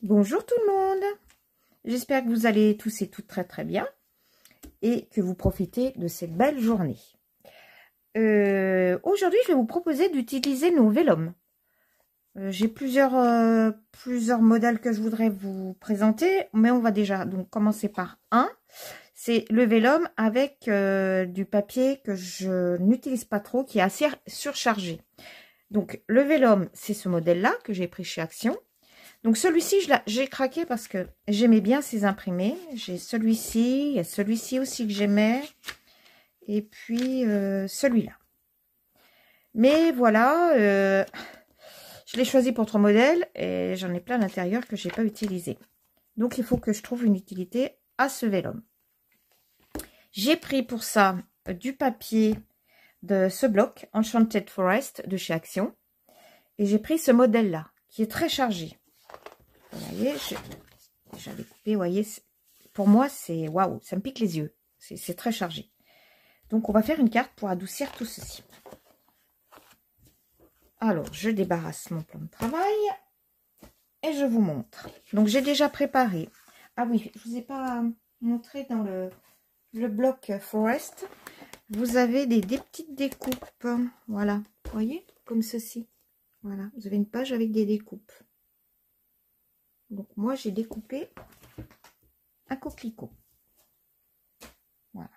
Bonjour tout le monde, j'espère que vous allez tous et toutes très très bien et que vous profitez de cette belle journée. Aujourd'hui, je vais vous proposer d'utiliser nos vélums. J'ai plusieurs modèles que je voudrais vous présenter, mais on va déjà donc commencer par un. C'est le vélum avec du papier que je n'utilise pas trop, qui est assez surchargé. Donc le vélum, c'est ce modèle-là que j'ai pris chez Action. Donc celui-ci, j'ai craqué parce que j'aimais bien ces imprimés. J'ai celui-ci, il y a celui-ci aussi que j'aimais. Et puis celui-là. Mais voilà, je l'ai choisi pour 3 modèles et j'en ai plein à l'intérieur que je n'ai pas utilisé. Donc il faut que je trouve une utilité à ce vélum. J'ai pris pour ça du papier de ce bloc, Enchanted Forest de chez Action. Et j'ai pris ce modèle-là, qui est très chargé. Vous voyez, j'avais coupé, vous voyez, pour moi, c'est waouh, ça me pique les yeux. C'est très chargé. Donc, on va faire une carte pour adoucir tout ceci. Alors, je débarrasse mon plan de travail et je vous montre. Donc, j'ai déjà préparé. Ah oui, je ne vous ai pas montré dans le bloc Forest. Vous avez des petites découpes. Voilà, vous voyez, comme ceci. Voilà, vous avez une page avec des découpes. Donc, moi, j'ai découpé un coquelicot. Voilà.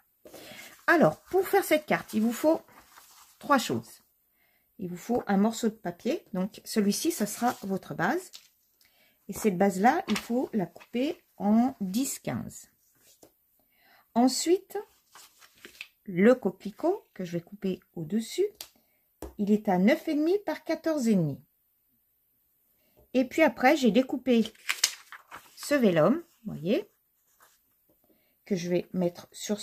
Alors, pour faire cette carte, il vous faut 3 choses. Il vous faut un morceau de papier. Donc, celui-ci, ça sera votre base. Et cette base-là, il faut la couper en 10-15. Ensuite, le coquelicot que je vais couper au-dessus, il est à 9,5 par 14,5. Et puis après, j'ai découpé ce vélum, vous voyez, que je vais mettre sur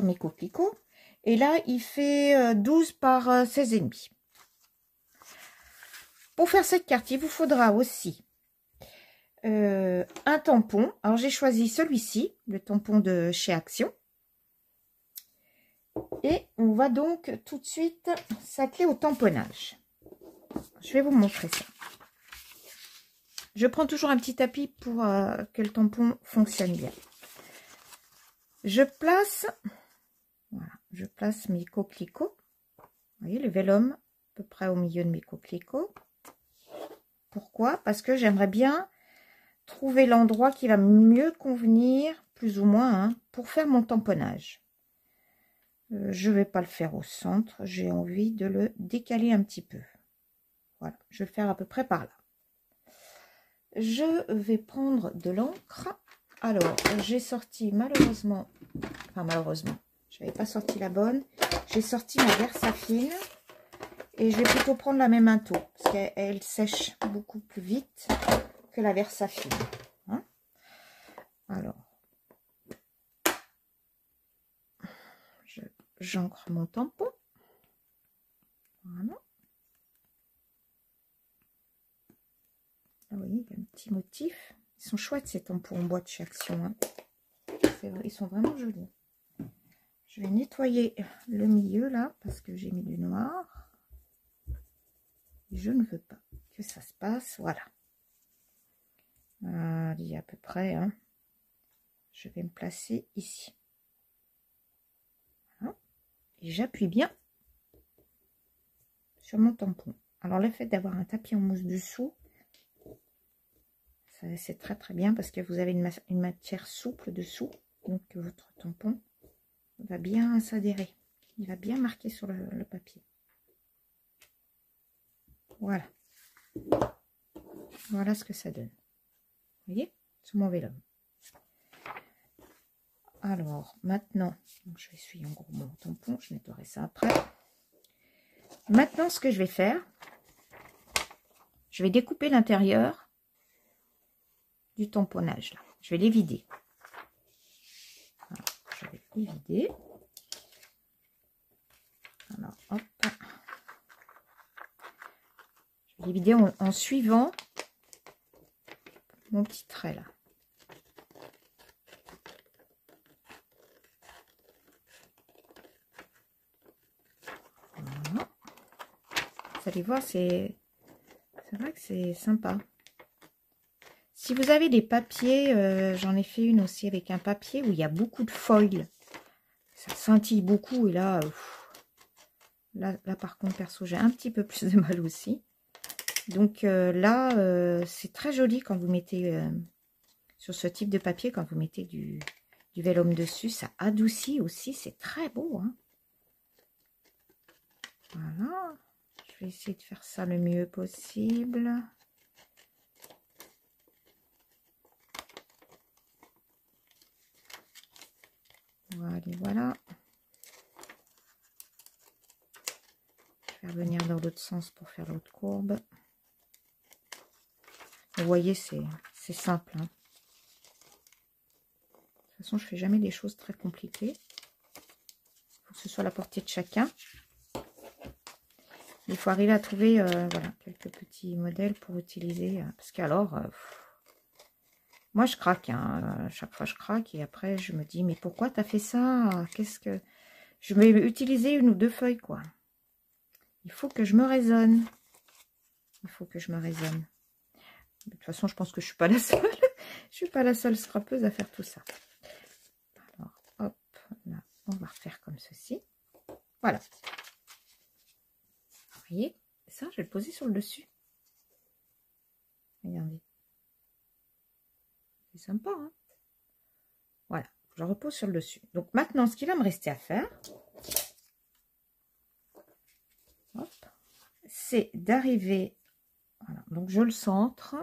mes coquelicots. Et là, il fait 12 par 16,5. Pour faire cette carte, il vous faudra aussi un tampon. Alors, j'ai choisi celui-ci, le tampon de chez Action. Et on va donc tout de suite s'atteler au tamponnage. Je vais vous montrer ça. Je prends toujours un petit tapis pour que le tampon fonctionne bien. Je place mes coquelicots. Vous voyez, le vélum à peu près au milieu de mes coquelicots. Pourquoi? Parce que j'aimerais bien trouver l'endroit qui va mieux convenir, plus ou moins, hein, pour faire mon tamponnage. Je ne vais pas le faire au centre. J'ai envie de le décaler un petit peu. Voilà, je vais le faire à peu près par là. Je vais prendre de l'encre. Alors, j'ai sorti malheureusement, je n'avais pas sorti la bonne. J'ai sorti ma Versafine et je vais plutôt prendre la même Minto parce qu'elle sèche beaucoup plus vite que la Versafine. Hein? Alors, j'encre mon tampon. Voilà. Vous voyez, il y a un petit motif. Ils sont chouettes ces tampons en bois de chez Action. Hein. Ils sont vraiment jolis. Je vais nettoyer le milieu là parce que j'ai mis du noir. Et je ne veux pas que ça se passe. Voilà. Il y a à peu près. Hein. Je vais me placer ici. Voilà. Et j'appuie bien sur mon tampon. Alors le fait d'avoir un tapis en mousse dessous, c'est très très bien parce que vous avez une matière souple dessous. Donc votre tampon va bien s'adhérer. Il va bien marquer sur le papier. Voilà. Voilà ce que ça donne. Vous voyez, sur mon vélum. Alors, maintenant, je vais essuyer en gros mon tampon. Je nettoierai ça après. Maintenant, ce que je vais faire, je vais découper l'intérieur du tamponnage. Là. Je vais les vider. Voilà, je vais les vider. Alors, hop. Je vais les vider en suivant mon petit trait là. Voilà. Vous allez voir, c'est vrai que c'est sympa. Si vous avez des papiers, j'en ai fait une aussi avec un papier où il y a beaucoup de foil. Ça scintille beaucoup et là, là par contre, perso, j'ai un petit peu plus de mal aussi. Donc là, c'est très joli quand vous mettez sur ce type de papier, quand vous mettez du vélum dessus. Ça adoucit aussi, c'est très beau. Hein. Voilà. Je vais essayer de faire ça le mieux possible. Voilà, voilà. Je vais revenir dans l'autre sens pour faire l'autre courbe. Vous voyez, c'est simple. Hein. De toute façon, je fais jamais des choses très compliquées. Il faut que ce soit à la portée de chacun. Il faut arriver à trouver voilà, quelques petits modèles pour utiliser. Parce qu'alors, moi je craque. Hein. Chaque fois je craque et après je me dis, mais pourquoi tu as fait ça? Qu'est-ce que... Je vais utiliser une ou deux feuilles, quoi. Il faut que je me raisonne. Il faut que je me raisonne. De toute façon, je pense que je suis pas la seule. Je suis pas la seule scrapeuse à faire tout ça. Alors, hop, là, on va refaire comme ceci. Voilà. Vous voyez, ça, je vais le poser sur le dessus. Regardez. C'est sympa, hein? Voilà, je repose sur le dessus. Donc maintenant, ce qu'il va me rester à faire, c'est d'arriver... Voilà, donc je le centre,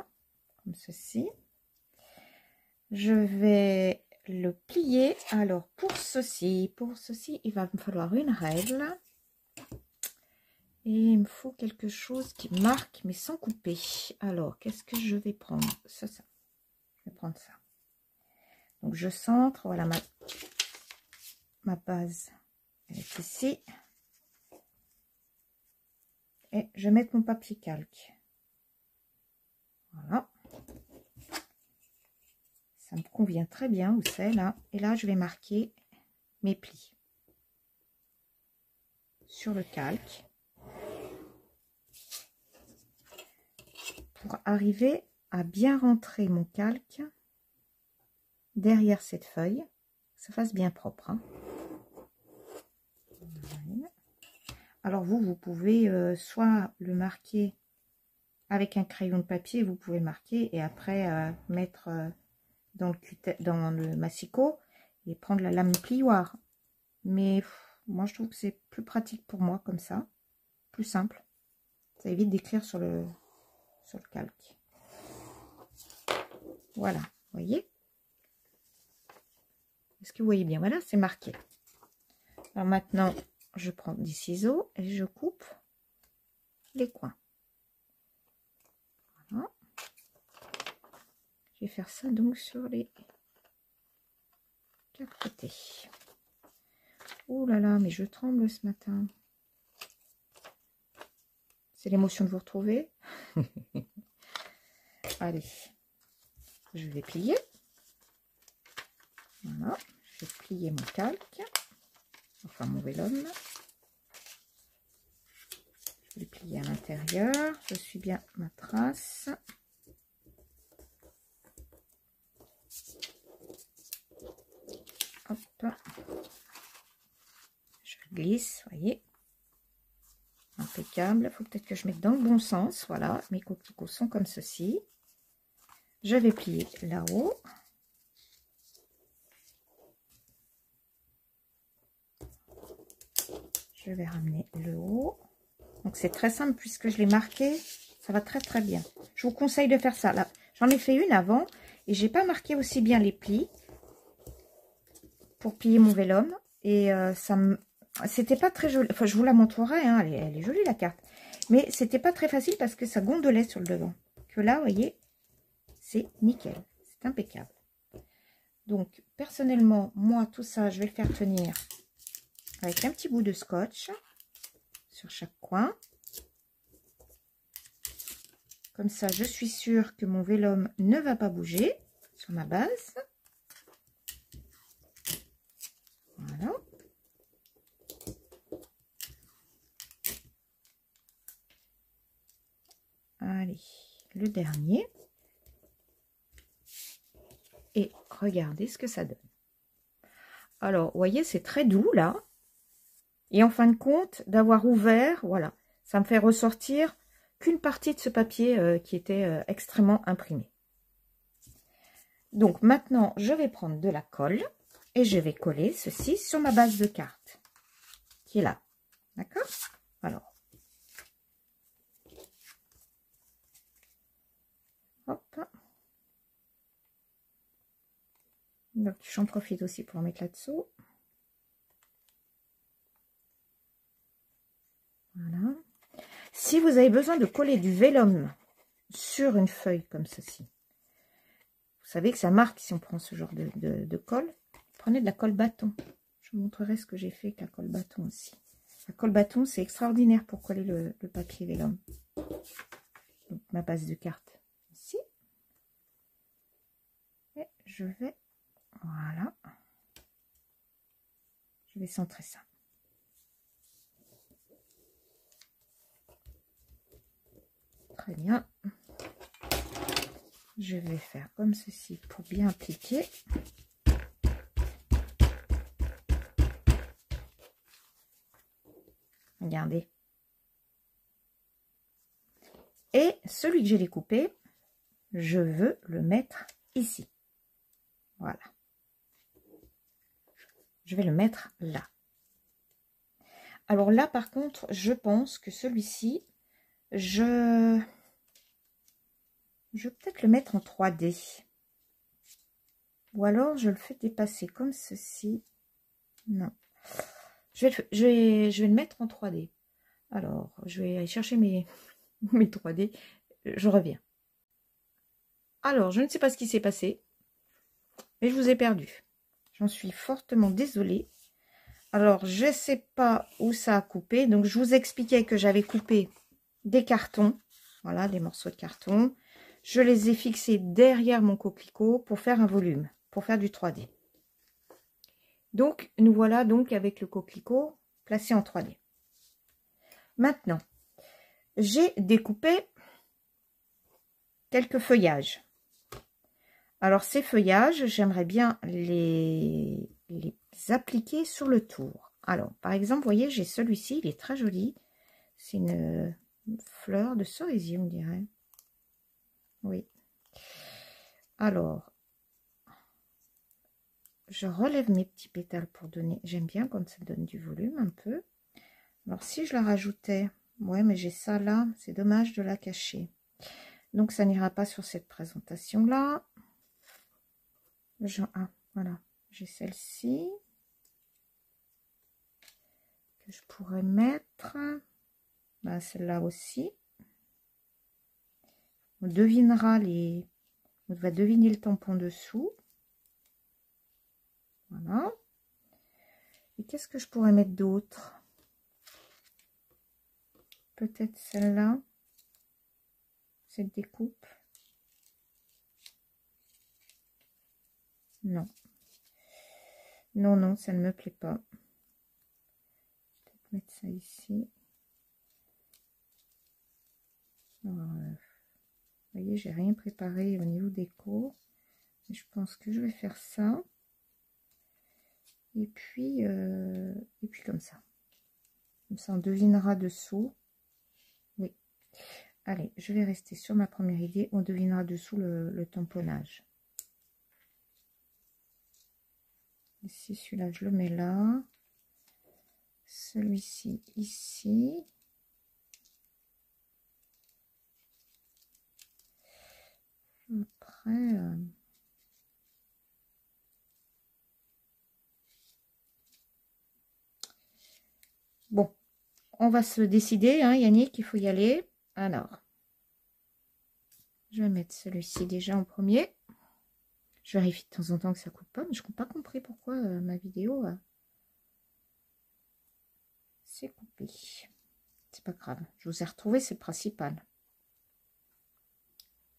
comme ceci. Je vais le plier. Alors, pour ceci, il va me falloir une règle. Et il me faut quelque chose qui marque, mais sans couper. Alors, qu'est-ce que je vais prendre? Ça. Je vais prendre ça. Donc, je centre. Voilà, ma base. Elle est ici. Et je vais mettre mon papier calque. Voilà. Ça me convient très bien où c'est, là. Et là, je vais marquer mes plis sur le calque. Pour arriver à bien rentrer mon calque derrière cette feuille, que ça fasse bien propre. Hein. Voilà. Alors vous pouvez soit le marquer avec un crayon de papier, vous pouvez marquer et après mettre dans le massicot et prendre la lame plioire. Mais moi je trouve que c'est plus pratique pour moi comme ça, plus simple. Ça évite d'écrire sur le calque. Voilà, vous voyez? Est-ce que vous voyez bien? Voilà, c'est marqué. Alors maintenant, je prends des ciseaux et je coupe les coins. Voilà. Je vais faire ça donc sur les 4 côtés. Oh là là, mais je tremble ce matin. C'est l'émotion de vous retrouver. Allez, je vais plier. Voilà, je vais plier mon calque, enfin mon vélum. Je vais le plier à l'intérieur. Je suis bien ma trace. Hop. Je glisse, voyez. Impeccable. Il faut peut-être que je mette dans le bon sens. Voilà, mes coquelicots sont comme ceci. Je vais plier là-haut. Je vais ramener le haut. Donc c'est très simple puisque je l'ai marqué. Ça va très très bien. Je vous conseille de faire ça. Là, j'en ai fait une avant et j'ai pas marqué aussi bien les plis pour plier mon vélum. Et c'était pas très joli. Enfin, je vous la montrerai. Hein, elle est jolie la carte. Mais c'était pas très facile parce que ça gondolait sur le devant. Que là, vous voyez, c'est nickel. C'est impeccable. Donc, personnellement, moi, tout ça, je vais le faire tenir avec un petit bout de scotch sur chaque coin. Comme ça, je suis sûre que mon vélum ne va pas bouger sur ma base. Voilà. Allez, le dernier. et regardez ce que ça donne. Alors, vous voyez, c'est très doux là. Et en fin de compte, d'avoir ouvert, voilà, ça me fait ressortir qu'une partie de ce papier qui était extrêmement imprimé. Donc maintenant, je vais prendre de la colle et je vais coller ceci sur ma base de carte qui est là. D'accord? Alors, hop. Donc, j'en profite aussi pour en mettre là-dessous. Voilà. Si vous avez besoin de coller du vélum sur une feuille comme ceci, vous savez que ça marque si on prend ce genre de colle. Prenez de la colle bâton. Je vous montrerai ce que j'ai fait avec la colle bâton aussi. La colle bâton, c'est extraordinaire pour coller le papier vélum. Donc, ma base de carte ici. Et je vais, voilà. Je vais centrer ça. Très bien. Je vais faire comme ceci pour bien appliquer. Regardez. Et celui que j'ai découpé, je veux le mettre ici. Voilà. Je vais le mettre là. Alors là, par contre, je pense que celui-ci, je vais peut-être le mettre en 3D. Ou alors, je le fais dépasser comme ceci. Non. Je vais le mettre en 3D. Alors, je vais aller chercher mes 3D. Je reviens. Alors, je ne sais pas ce qui s'est passé, mais je vous ai perdu. J'en suis fortement désolée. Alors, je ne sais pas où ça a coupé. Donc, je vous expliquais que j'avais coupé des cartons. Voilà, des morceaux de carton. Je les ai fixés derrière mon coquelicot pour faire un volume, pour faire du 3D. Donc, nous voilà donc avec le coquelicot placé en 3D. Maintenant, j'ai découpé quelques feuillages. Alors, ces feuillages, j'aimerais bien les appliquer sur le tour. Alors, par exemple, vous voyez, j'ai celui-ci, il est très joli. C'est une fleur de cerisier, on dirait. Oui. Alors, je relève mes petits pétales pour donner... J'aime bien quand ça donne du volume un peu. Alors, si je la rajoutais... Ouais, mais j'ai ça là. C'est dommage de la cacher. Donc, ça n'ira pas sur cette présentation-là. Ah, voilà. J'ai celle-ci. Que je pourrais mettre. Ben, celle-là aussi. On devinera les... On va deviner le tampon dessous. Voilà. Et qu'est-ce que je pourrais mettre d'autre? Peut-être celle-là. Cette découpe. Non. Non, non, ça ne me plaît pas. Peut-être mettre ça ici. Alors, vous voyez, j'ai rien préparé au niveau déco. Mais je pense que je vais faire ça. Et puis comme ça. Comme ça, on devinera dessous. Oui. Allez, je vais rester sur ma première idée. On devinera dessous le tamponnage. Ici, celui-là, je le mets là. Celui-ci, ici. Après... Bon, on va se décider, hein, Yannick, il faut y aller. Alors, je vais mettre celui-ci déjà en premier. Je vérifie de temps en temps que ça coupe pas, mais je n'ai pas compris pourquoi ma vidéo s'est coupée. C'est pas grave, je vous ai retrouvé, c'est le principal.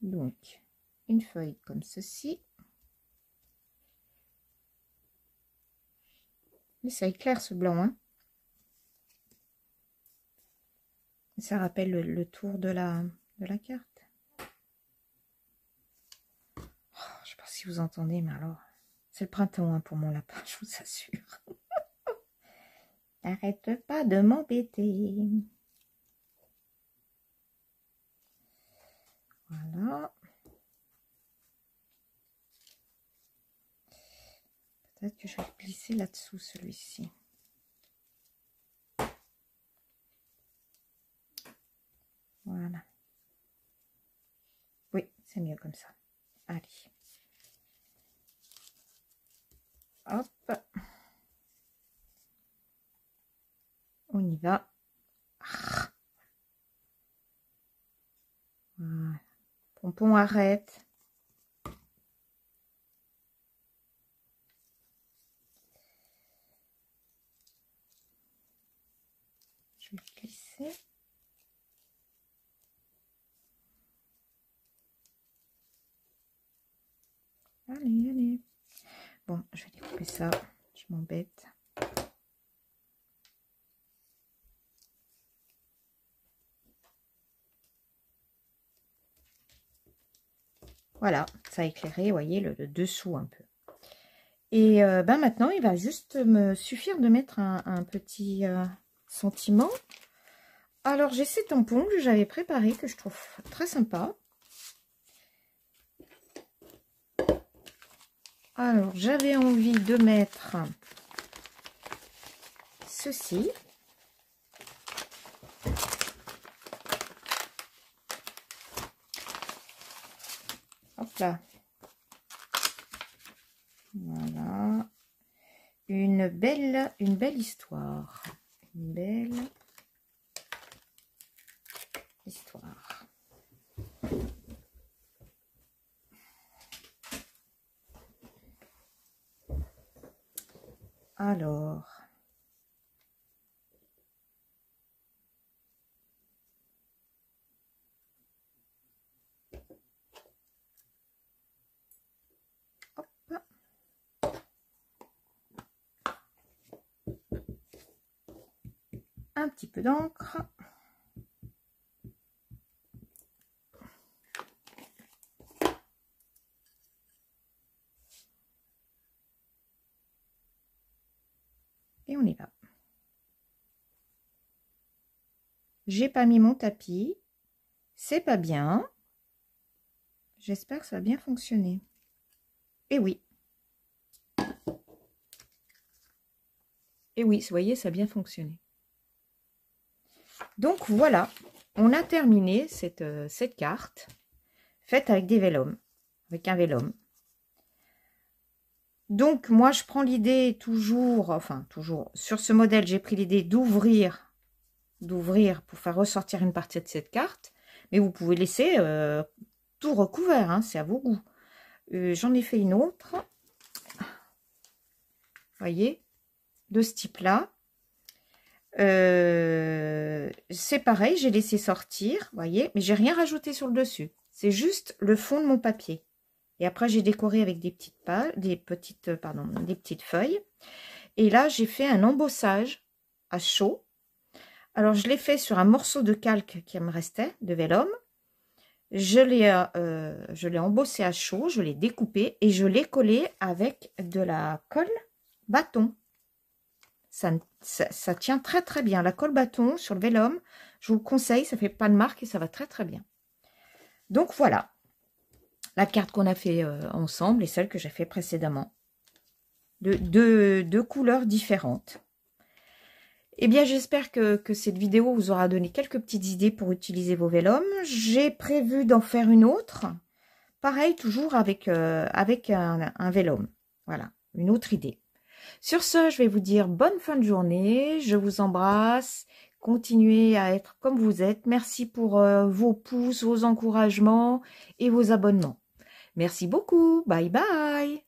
Donc, une feuille comme ceci. Et ça éclaire ce blanc, hein. Ça rappelle le tour de la carte. Oh, sais pas si vous entendez, mais alors, c'est le printemps hein, pour mon lapin, je vous assure. Arrête pas de m'embêter. Voilà. Peut-être que je vais le glisser là-dessous, celui-ci. Voilà. Oui, c'est mieux comme ça. Allez. Hop. On y va. Voilà. Pompon, arrête. Je vais glisser. Allez, allez. Bon, je vais découper ça. Je m'embête. Voilà, ça a éclairé, vous voyez, le dessous un peu. Et ben maintenant, il va juste me suffire de mettre un petit sentiment. Alors, j'ai ces tampons que j'avais préparés, que je trouve très sympa. Alors, j'avais envie de mettre ceci. Hop là. Voilà. Une belle histoire. Une belle histoire. Alors. Un petit peu d'encre. Et on y va. J'ai pas mis mon tapis. C'est pas bien. J'espère que ça va bien fonctionner. Et oui. Et oui, vous voyez, ça a bien fonctionné. Donc voilà, on a terminé cette carte faite avec des vélums, avec un vélum. Donc moi je prends l'idée toujours sur ce modèle, j'ai pris l'idée d'ouvrir pour faire ressortir une partie de cette carte, mais vous pouvez laisser tout recouvert, hein, c'est à vos goûts. J'en ai fait une autre, vous voyez, de ce type là. C'est pareil, j'ai laissé sortir, vous voyez, mais j'ai rien rajouté sur le dessus. C'est juste le fond de mon papier. Et après, j'ai décoré avec des petites feuilles. Et là, j'ai fait un embossage à chaud. Alors, je l'ai fait sur un morceau de calque qui me restait, de vélum. Je l'ai embossé à chaud, je l'ai découpé et je l'ai collé avec de la colle bâton. Ça tient très très bien. La colle bâton sur le vélum, je vous le conseille, ça fait pas de marque et ça va très très bien. Donc voilà, la carte qu'on a fait ensemble et celle que j'ai fait précédemment. Deux couleurs différentes. Eh bien, j'espère que cette vidéo vous aura donné quelques petites idées pour utiliser vos vélums. J'ai prévu d'en faire une autre. Pareil, toujours avec un vélum. Voilà, une autre idée. Sur ce, je vais vous dire bonne fin de journée. Je vous embrasse. Continuez à être comme vous êtes. Merci pour vos pouces, vos encouragements et vos abonnements. Merci beaucoup. Bye bye.